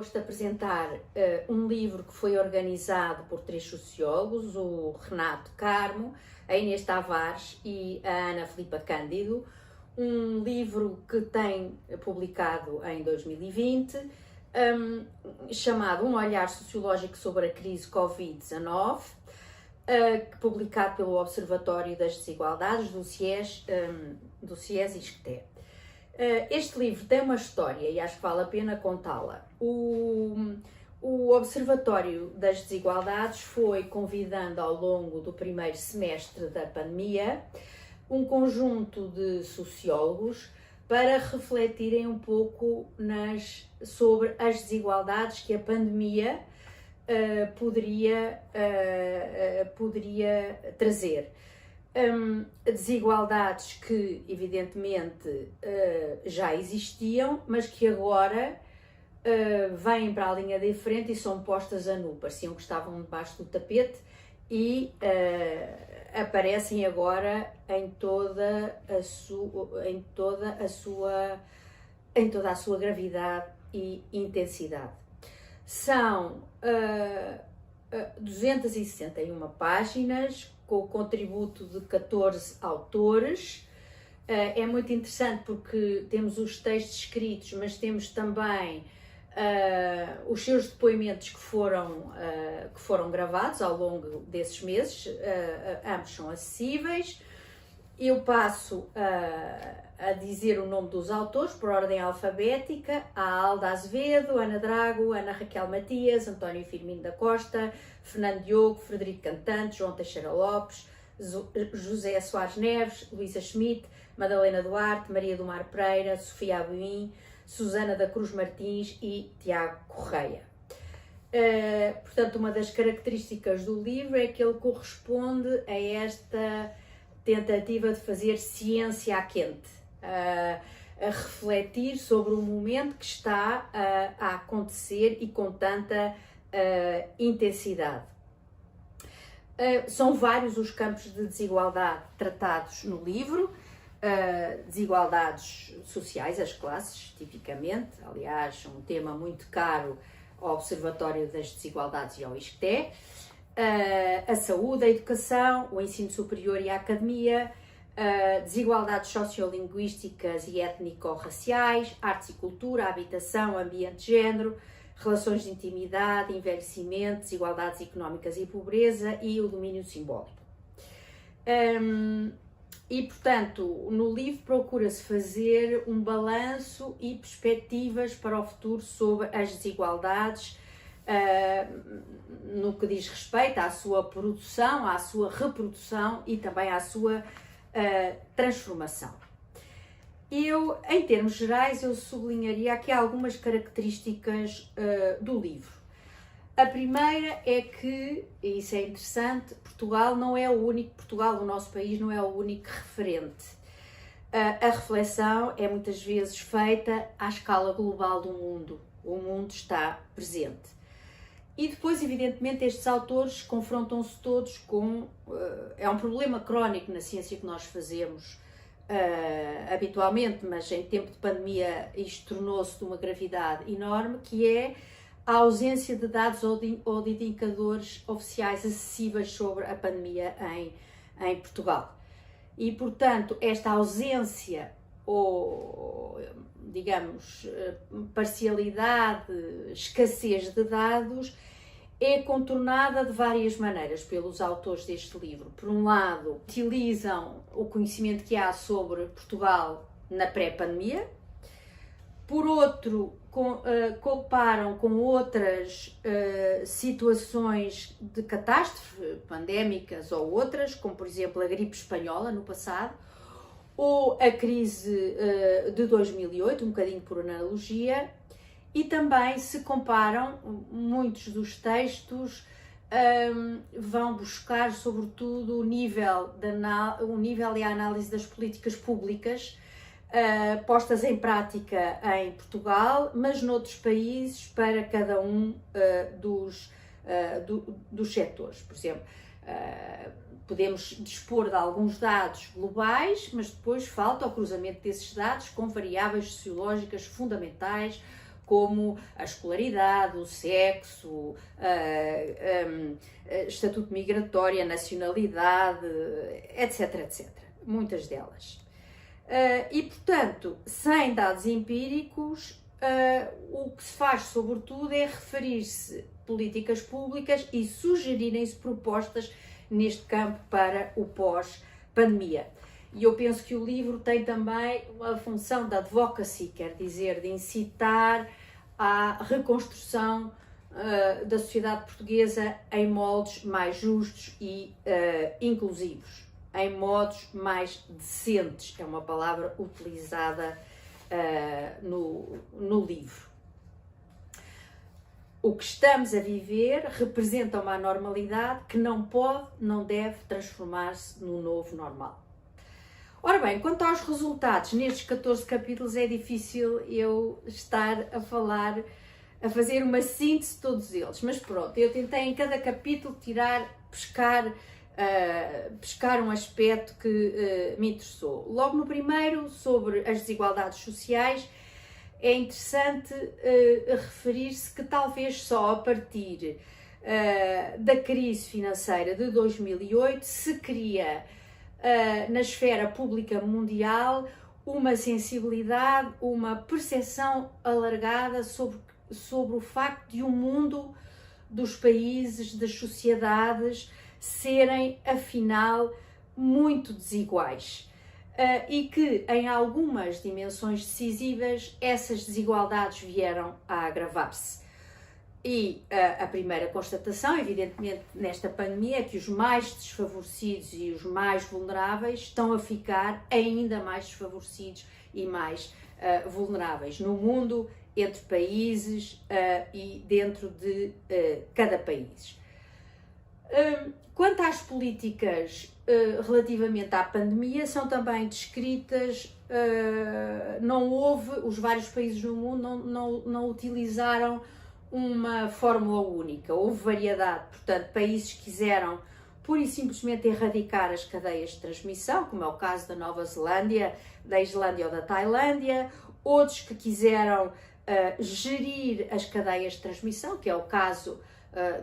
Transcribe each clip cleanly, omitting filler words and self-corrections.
gosto de apresentar um livro que foi organizado por 3 sociólogos, o Renato Carmo, a Inês Tavares e a Ana Filipa Cândido. Um livro que tem publicado em 2020, chamado Um Olhar Sociológico sobre a Crise Covid-19, publicado pelo Observatório das Desigualdades do CIES e ISCTE. Este livro tem uma história e acho que vale a pena contá-la. O Observatório das Desigualdades foi convidando ao longo do primeiro semestre da pandemia um conjunto de sociólogos para refletirem um pouco sobre as desigualdades que a pandemia poderia trazer. Desigualdades que, evidentemente, já existiam, mas que agora vêm para a linha de frente e são postas a nu. Pareciam que estavam debaixo do tapete e aparecem agora em toda a sua gravidade e intensidade. São 261 páginas, com o contributo de 14 autores. É muito interessante porque temos os textos escritos, mas temos também os seus depoimentos que foram gravados ao longo desses meses. Ambos são acessíveis. Eu passo a dizer o nome dos autores por ordem alfabética: a Alda Azevedo, Ana Drago, Ana Raquel Matias, António Firmino da Costa, Fernando Diogo, Frederico Cantante, João Teixeira Lopes, José Soares Neves, Luísa Schmidt, Madalena Duarte, Maria do Mar Pereira, Sofia Abuim, Susana da Cruz Martins e Tiago Correia. Portanto, uma das características do livro é que ele corresponde a esta tentativa de fazer ciência à quente, a refletir sobre o momento que está a acontecer e com tanta intensidade. São vários os campos de desigualdade tratados no livro, desigualdades sociais, as classes, tipicamente, aliás, um tema muito caro ao Observatório das Desigualdades e ao ISCTE, a saúde, a educação, o ensino superior e a academia, desigualdades sociolinguísticas e étnico-raciais, artes e cultura, habitação, ambiente de género, relações de intimidade, envelhecimento, desigualdades económicas e pobreza e o domínio simbólico. E, portanto, no livro procura-se fazer um balanço e perspectivas para o futuro sobre as desigualdades, no que diz respeito à sua produção, à sua reprodução e também à sua transformação. Em termos gerais, eu sublinharia aqui algumas características do livro. A primeira é que, e isso é interessante, Portugal, o nosso país, não é o único referente. A reflexão é muitas vezes feita à escala global do mundo. O mundo está presente. E depois, evidentemente, estes autores confrontam-se todos com... é um problema crónico na ciência que nós fazemos habitualmente, mas em tempo de pandemia isto tornou-se de uma gravidade enorme, que é a ausência de dados ou de indicadores oficiais acessíveis sobre a pandemia em Portugal. E, portanto, esta ausência ou, digamos, parcialidade, escassez de dados é contornada de várias maneiras pelos autores deste livro. Por um lado, utilizam o conhecimento que há sobre Portugal na pré-pandemia. Por outro, comparam com outras situações de catástrofe pandémicas ou outras, como por exemplo a gripe espanhola no passado, ou a crise de 2008, um bocadinho por analogia, e também se comparam, muitos dos textos vão buscar sobretudo o nível e a análise das políticas públicas postas em prática em Portugal, mas noutros países para cada um dos setores. Por exemplo, podemos dispor de alguns dados globais, mas depois falta o cruzamento desses dados com variáveis sociológicas fundamentais, como a escolaridade, o sexo, estatuto migratório, a nacionalidade, etc, etc. Muitas delas. E, portanto, sem dados empíricos, o que se faz, sobretudo, é referir-se a políticas públicas e sugerirem-se propostas neste campo para o pós-pandemia. E eu penso que o livro tem também uma função de advocacy, quer dizer, de incitar à reconstrução da sociedade portuguesa em moldes mais justos e inclusivos, em modos mais decentes, é uma palavra utilizada no livro. O que estamos a viver representa uma anormalidade que não pode, não deve transformar-se no novo normal. Ora bem, quanto aos resultados, nestes 14 capítulos é difícil eu estar a fazer uma síntese de todos eles, mas pronto, eu tentei em cada capítulo pescar um aspecto que me interessou. Logo no primeiro, sobre as desigualdades sociais, é interessante referir-se que talvez só a partir da crise financeira de 2008 se cria na esfera pública mundial uma sensibilidade, uma percepção alargada sobre o facto de o mundo, dos países, das sociedades serem, afinal, muito desiguais e que, em algumas dimensões decisivas, essas desigualdades vieram a agravar-se. E a primeira constatação, evidentemente, nesta pandemia é que os mais desfavorecidos e os mais vulneráveis estão a ficar ainda mais desfavorecidos e mais vulneráveis no mundo, entre países e dentro de cada país. Quanto às políticas relativamente à pandemia, são também descritas, os vários países no mundo não utilizaram uma fórmula única, houve variedade, portanto, países que quiseram pura e simplesmente erradicar as cadeias de transmissão, como é o caso da Nova Zelândia, da Islândia ou da Tailândia, outros que quiseram gerir as cadeias de transmissão, que é o caso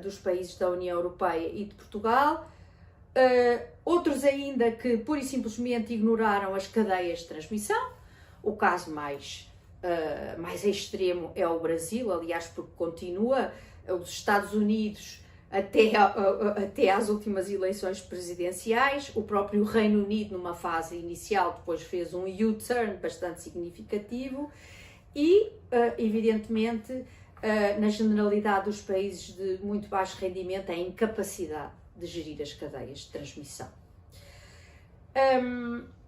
dos países da União Europeia e de Portugal, outros ainda que pura e simplesmente ignoraram as cadeias de transmissão, o caso mais extremo é o Brasil, aliás, porque continua, os Estados Unidos até às últimas eleições presidenciais, o próprio Reino Unido numa fase inicial depois fez um U-turn bastante significativo e, evidentemente, na generalidade dos países de muito baixo rendimento, a incapacidade de gerir as cadeias de transmissão.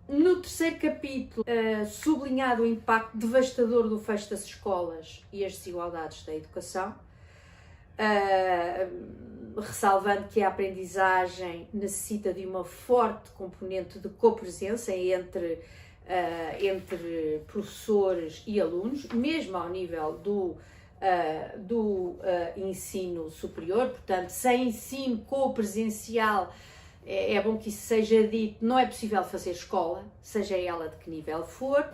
No terceiro capítulo, sublinhado o impacto devastador do fecho das escolas e as desigualdades da educação, ressalvando que a aprendizagem necessita de uma forte componente de copresença entre professores e alunos, mesmo ao nível do ensino superior, portanto, sem ensino copresencial, é bom que isso seja dito, não é possível fazer escola, seja ela de que nível for.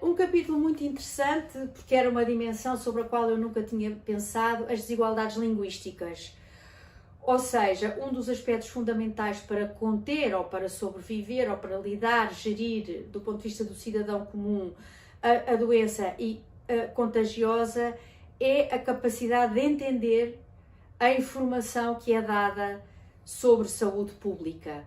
Um capítulo muito interessante, porque era uma dimensão sobre a qual eu nunca tinha pensado, as desigualdades linguísticas. Ou seja, um dos aspectos fundamentais para conter ou para sobreviver ou para lidar, gerir, do ponto de vista do cidadão comum, a doença contagiosa é a capacidade de entender a informação que é dada sobre saúde pública.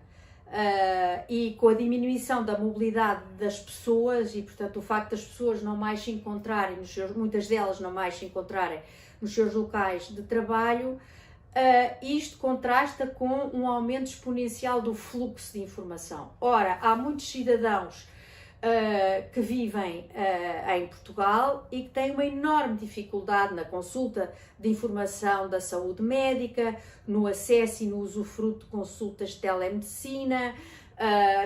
E com a diminuição da mobilidade das pessoas e, portanto, o facto das pessoas não mais se encontrarem, muitas delas não mais se encontrarem nos seus locais de trabalho, isto contrasta com um aumento exponencial do fluxo de informação. Ora, há muitos cidadãos que vivem em Portugal e que têm uma enorme dificuldade na consulta de informação da saúde médica, no acesso e no usufruto de consultas de telemedicina,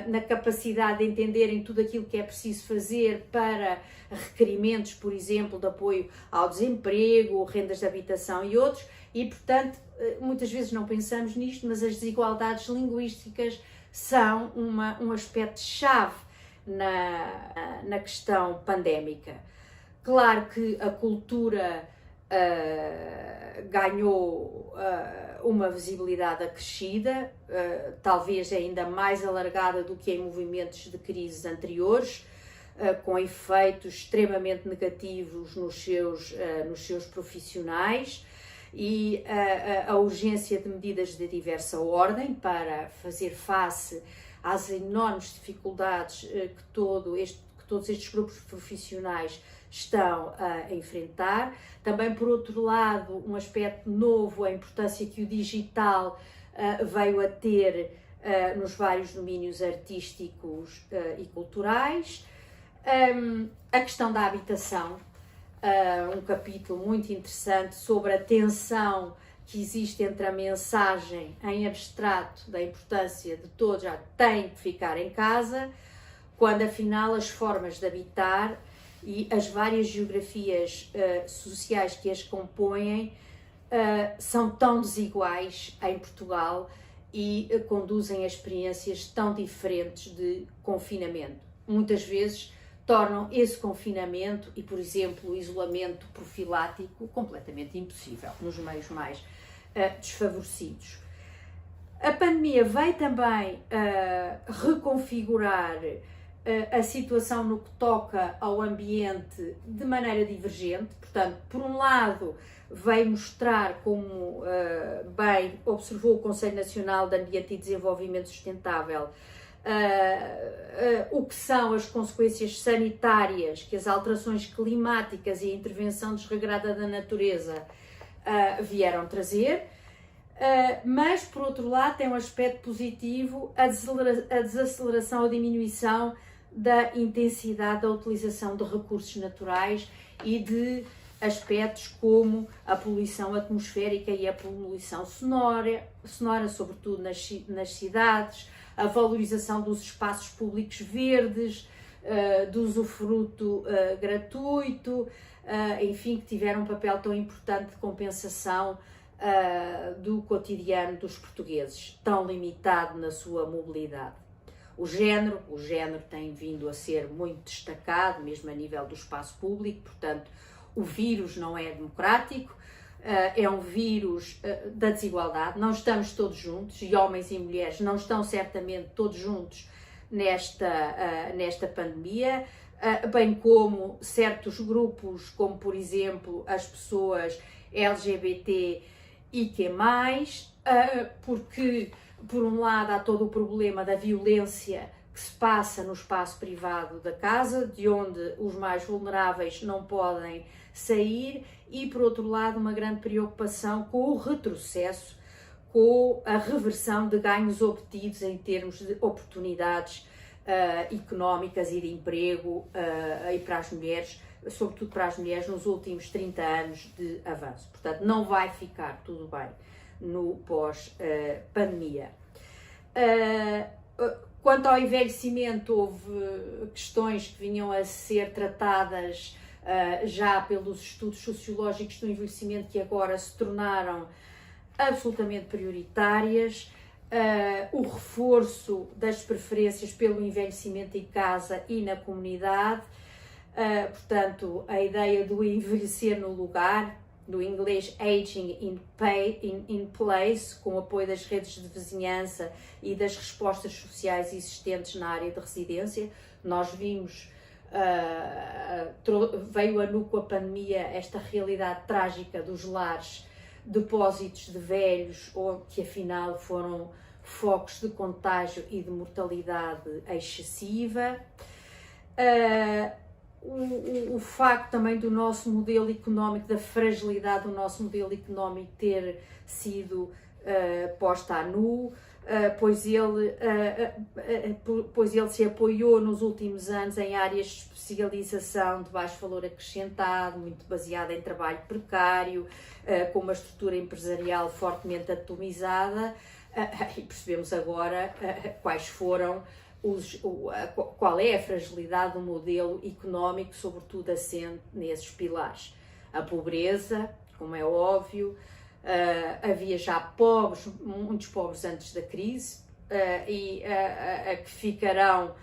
na capacidade de entenderem tudo aquilo que é preciso fazer para requerimentos, por exemplo, de apoio ao desemprego, rendas de habitação e outros, e, portanto, muitas vezes não pensamos nisto, mas as desigualdades linguísticas são um aspecto-chave na questão pandémica. Claro que a cultura ganhou uma visibilidade acrescida, talvez ainda mais alargada do que em movimentos de crises anteriores, com efeitos extremamente negativos nos seus profissionais, e a urgência de medidas de diversa ordem para fazer face às enormes dificuldades que todos estes grupos profissionais estão a enfrentar. Também, por outro lado, um aspecto novo, a importância que o digital veio a ter nos vários domínios artísticos e culturais. A questão da habitação, um capítulo muito interessante sobre a tensão que existe entre a mensagem em abstrato da importância de todos já têm que ficar em casa, quando afinal as formas de habitar e as várias geografias sociais que as compõem são tão desiguais em Portugal e conduzem a experiências tão diferentes de confinamento. Muitas vezes tornam esse confinamento e, por exemplo, o isolamento profilático completamente impossível nos meios mais desfavorecidos. A pandemia veio também reconfigurar a situação no que toca ao ambiente de maneira divergente. Portanto, por um lado, veio mostrar, como bem observou o Conselho Nacional de Ambiente e Desenvolvimento Sustentável, o que são as consequências sanitárias que as alterações climáticas e a intervenção desregrada da natureza vieram trazer, mas por outro lado tem um aspecto positivo, a desaceleração ou diminuição da intensidade da utilização de recursos naturais e de aspectos como a poluição atmosférica e a poluição sonora, sobretudo nas cidades, a valorização dos espaços públicos verdes, do usufruto gratuito, enfim, que tiveram um papel tão importante de compensação do cotidiano dos portugueses, tão limitado na sua mobilidade. O género tem vindo a ser muito destacado, mesmo a nível do espaço público, portanto, o vírus não é democrático, é um vírus da desigualdade, não estamos todos juntos, e homens e mulheres não estão certamente todos juntos nesta pandemia, bem como certos grupos, como por exemplo as pessoas LGBT e que mais, porque por um lado há todo o problema da violência que se passa no espaço privado da casa, de onde os mais vulneráveis não podem sair, e por outro lado uma grande preocupação com o retrocesso, com a reversão de ganhos obtidos em termos de oportunidades económicas e de emprego e para as mulheres, sobretudo para as mulheres, nos últimos 30 anos de avanço. Portanto, não vai ficar tudo bem no pós-pandemia. Quanto ao envelhecimento, houve questões que vinham a ser tratadas já pelos estudos sociológicos do envelhecimento, que agora se tornaram absolutamente prioritárias. O reforço das preferências pelo envelhecimento em casa e na comunidade, portanto, a ideia do envelhecer no lugar, do inglês aging in place, com o apoio das redes de vizinhança e das respostas sociais existentes na área de residência. Nós vimos, veio a nu com a pandemia esta realidade trágica dos lares, depósitos de velhos, ou que afinal foram focos de contágio e de mortalidade excessiva. O facto também do nosso modelo económico, da fragilidade do nosso modelo económico ter sido posta a nu, pois ele se apoiou nos últimos anos em áreas de especialização de baixo valor acrescentado, muito baseada em trabalho precário, com uma estrutura empresarial fortemente atomizada, e percebemos agora qual é a fragilidade do modelo económico, sobretudo assente nesses pilares. A pobreza, como é óbvio, havia já pobres, muitos pobres antes da crise, e que ficarão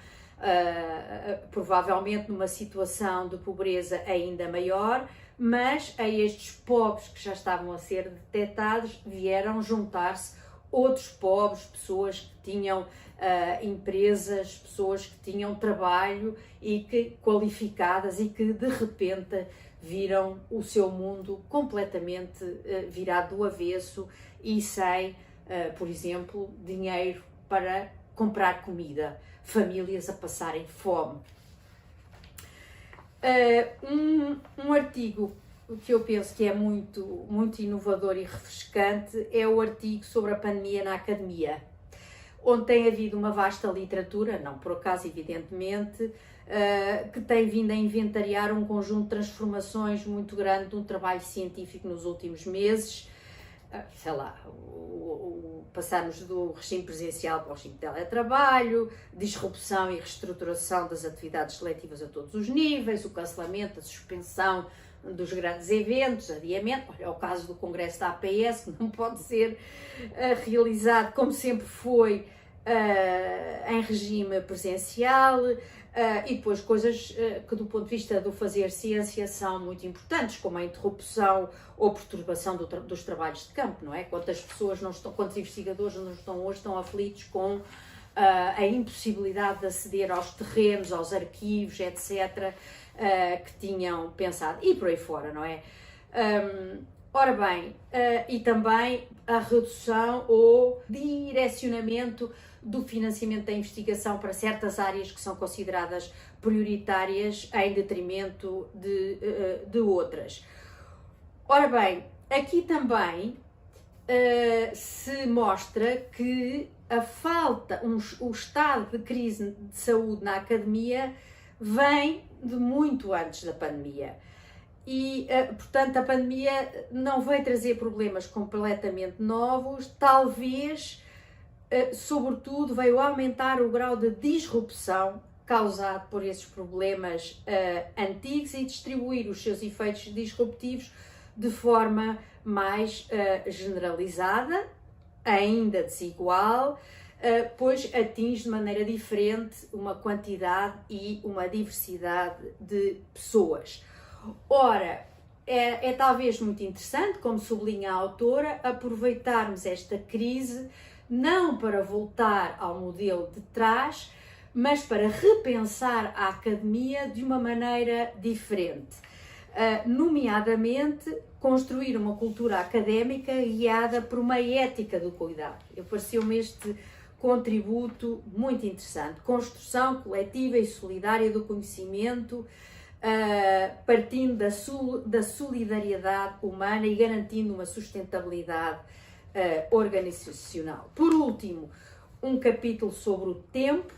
provavelmente numa situação de pobreza ainda maior, mas a estes pobres que já estavam a ser detectados vieram juntar-se outros pobres, pessoas que tinham empresas, pessoas que tinham trabalho e que qualificadas e que de repente viram o seu mundo completamente virado do avesso e sem, por exemplo, dinheiro para comprar comida, famílias a passarem fome. Um artigo que eu penso que é muito inovador e refrescante é o artigo sobre a pandemia na academia, onde tem havido uma vasta literatura, não por acaso evidentemente, que tem vindo a inventariar um conjunto de transformações muito grande de um trabalho científico nos últimos meses, sei lá, passarmos do regime presencial para o regime de teletrabalho, disrupção e reestruturação das atividades seletivas a todos os níveis, o cancelamento, a suspensão dos grandes eventos, adiamento, olha, é o caso do Congresso da APS, que não pode ser realizado como sempre foi em regime presencial, e depois coisas que do ponto de vista do fazer ciência são muito importantes, como a interrupção ou perturbação dos trabalhos de campo, não é? Quantas pessoas não estão, quantos investigadores não estão hoje estão aflitos com a impossibilidade de aceder aos terrenos, aos arquivos, etc., que tinham pensado, e por aí fora, não é? Ora bem, e também a redução ou direcionamento do financiamento da investigação para certas áreas que são consideradas prioritárias em detrimento de outras. Ora bem, aqui também se mostra que a falta, o estado de crise de saúde na academia vem de muito antes da pandemia. E, portanto, a pandemia não veio trazer problemas completamente novos, talvez, sobretudo, veio aumentar o grau de disrupção causado por esses problemas antigos e distribuir os seus efeitos disruptivos de forma mais generalizada, ainda desigual, pois atinge de maneira diferente uma quantidade e uma diversidade de pessoas. Ora, é talvez muito interessante, como sublinha a autora, aproveitarmos esta crise não para voltar ao modelo de trás, mas para repensar a academia de uma maneira diferente, nomeadamente construir uma cultura académica guiada por uma ética do cuidado. Pareceu-me este contributo muito interessante. Construção coletiva e solidária do conhecimento, partindo da solidariedade humana e garantindo uma sustentabilidade organizacional. Por último, um capítulo sobre o tempo,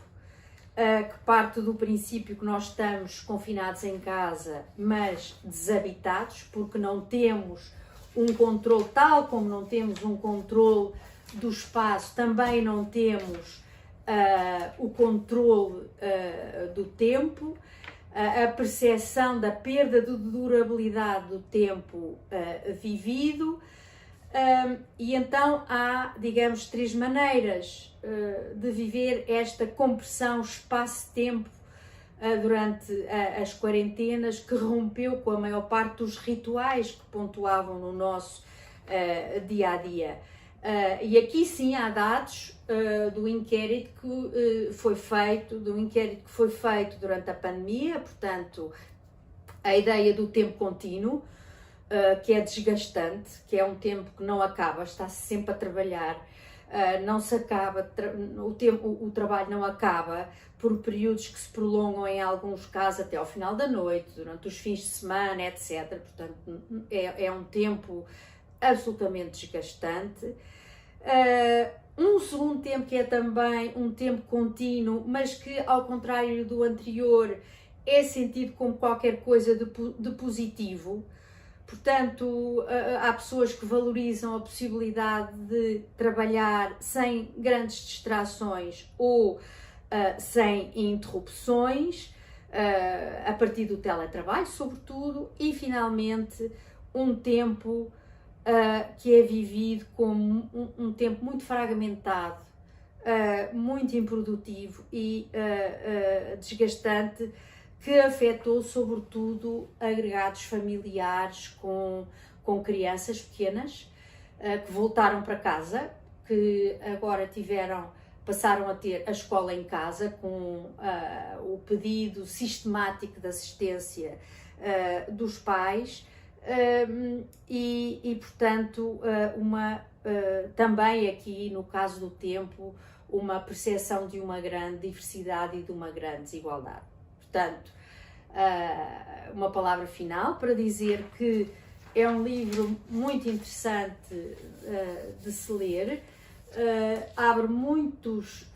que parte do princípio que nós estamos confinados em casa, mas desabitados, porque não temos um controle, tal como não temos um controle do espaço, também não temos o controle do tempo, a percepção da perda de durabilidade do tempo vivido, e então há, digamos, três maneiras de viver esta compressão espaço-tempo durante as quarentenas, que rompeu com a maior parte dos rituais que pontuavam no nosso dia-a-dia. E aqui sim há dados do inquérito que foi feito, durante a pandemia, portanto, a ideia do tempo contínuo, que é desgastante, que é um tempo que não acaba, está-se sempre a trabalhar, não se acaba, o trabalho não acaba por períodos que se prolongam em alguns casos até ao final da noite, durante os fins de semana, etc. Portanto, é um tempo absolutamente desgastante. Um segundo tempo que é também um tempo contínuo, mas que, ao contrário do anterior, é sentido como qualquer coisa de positivo. Portanto, há pessoas que valorizam a possibilidade de trabalhar sem grandes distrações ou sem interrupções, a partir do teletrabalho, sobretudo, e finalmente um tempo que é vivido como um tempo muito fragmentado, muito improdutivo e desgastante, que afetou sobretudo agregados familiares com crianças pequenas que voltaram para casa, que agora passaram a ter a escola em casa com o pedido sistemático de assistência dos pais e portanto, também aqui no caso do tempo, uma percepção de uma grande diversidade e de uma grande desigualdade. Portanto, uma palavra final para dizer que é um livro muito interessante de se ler, abre muitas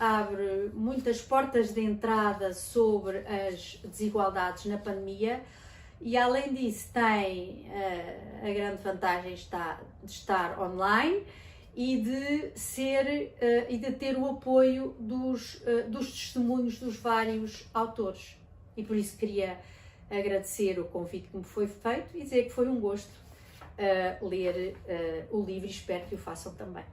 portas de entrada sobre as desigualdades na pandemia e, além disso, tem a grande vantagem de estar online e de ter o apoio dos testemunhos dos vários autores. E por isso queria agradecer o convite que me foi feito e dizer que foi um gosto ler o livro e espero que o façam também.